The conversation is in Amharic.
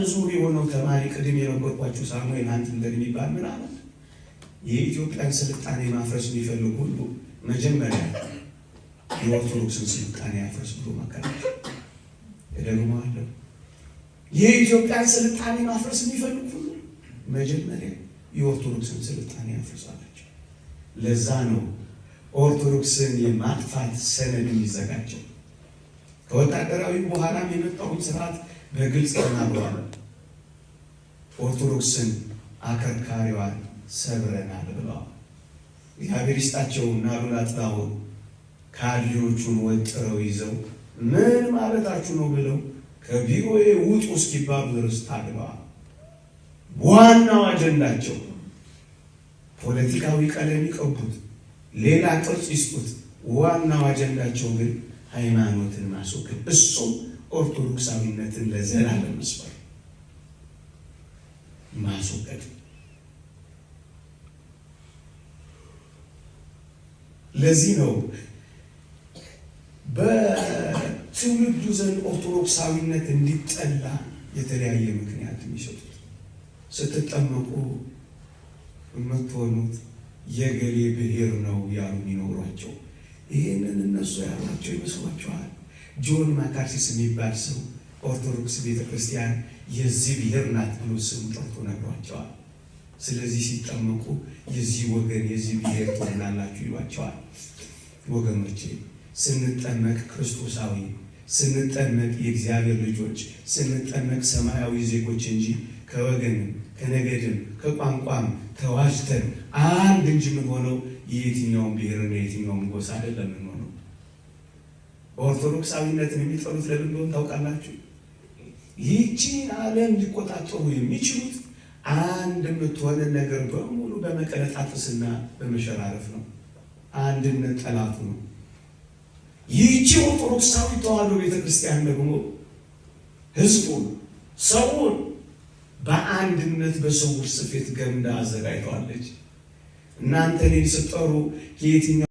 ዙር የሆነው ተማሪ ቅድም የነገርኳችሁ ሳሙኤል አንተንደር የሚባል ምናምን የኢትዮጵያን ስልጣኔ ማፍረስ የሚፈልጉ ሁሉ መጀመሪያ የኦርቶዶክስን ስልጣኔ ያፍርስ ብሎ መከራከር። እደግመዋለሁ። የኢትዮጵያን ስልጣኔ ማፍረስ የሚፈልጉ ሁሉ መጀመሪያ የኦርቶዶክስን ስልጣኔ ያፍርሳላቸው። ለዛ ነው ኦርቶዶክስን የማጥፋት ሰነድ የሚዘጋጀው። ከወታደራዊ በኋላም የመጣውን ስርዓት በግልጽ ተናግሯል። ኦርቶዶክስን አከርካሪዋን ሰብረናል ብለዋል። እግዚአብሔር ይስጣቸውና ሉላ ጥላሁን ካድሬዎቹን ወጥረው ይዘው ምን ማለታችሁ ነው ብለው ከቢሮዬ ውጡ እስኪባሉ ድረስ ታግለዋል። ዋናው አጀንዳቸው ፖለቲካዊ ቀለም ይቀቡት፣ ሌላ ቅርጽ ይስጡት፣ ዋናው አጀንዳቸው ግን ሃይማኖትን ማስወገድ፣ እሱም ኦርቶዶክሳዊነትን ለዘላለም መስበር ማስወገድ። ለዚህ ነው በትውልዱ ዘንድ ኦርቶዶክሳዊነት እንዲጠላ የተለያየ ምክንያት የሚሰጡት። ስትጠመቁ የምትሆኑት የገሌ ብሔር ነው ያሉ የሚኖሯቸው። ይህንን እነሱ ያሏቸው ይመስሏቸዋል። ጆን ማካርሲስ የሚባል ሰው ኦርቶዶክስ ቤተክርስቲያን የዚህ ብሔር ናት ብሎ ስም ጠርቶ ነግሯቸዋል። ስለዚህ ሲጠመቁ የዚህ ወገን የዚህ ብሔር ትሆናላችሁ ይሏቸዋል። ወገኖቼ ስንጠመቅ ክርስቶሳዊ፣ ስንጠመቅ የእግዚአብሔር ልጆች፣ ስንጠመቅ ሰማያዊ ዜጎች እንጂ ከወገንም ከነገድም ከቋንቋም ተዋጅተን አንድ እንጂ ምን ሆነው የየትኛውን ብሔርና የየትኛውን ጎሳ አይደለም ምን ሆነው። ኦርቶዶክሳዊነትን የሚጠሉት ለምን እንደሆነ ታውቃላችሁ? ይህችን ዓለም ሊቆጣጠሩ የሚችሉት አንድ የምትሆንን ነገር በሙሉ በመቀነጣጠስና በመሸራረፍ ነው። አንድነት ጠላቱ ነው። ይህቺ ኦርቶዶክሳዊ ተዋሕዶ ቤተክርስቲያን ደግሞ ህዝቡን፣ ሰውን በአንድነት በስውር ስፌት ገምዳ አዘጋጅተዋለች። እናንተ እኔን ስትጠሩ የየትኛው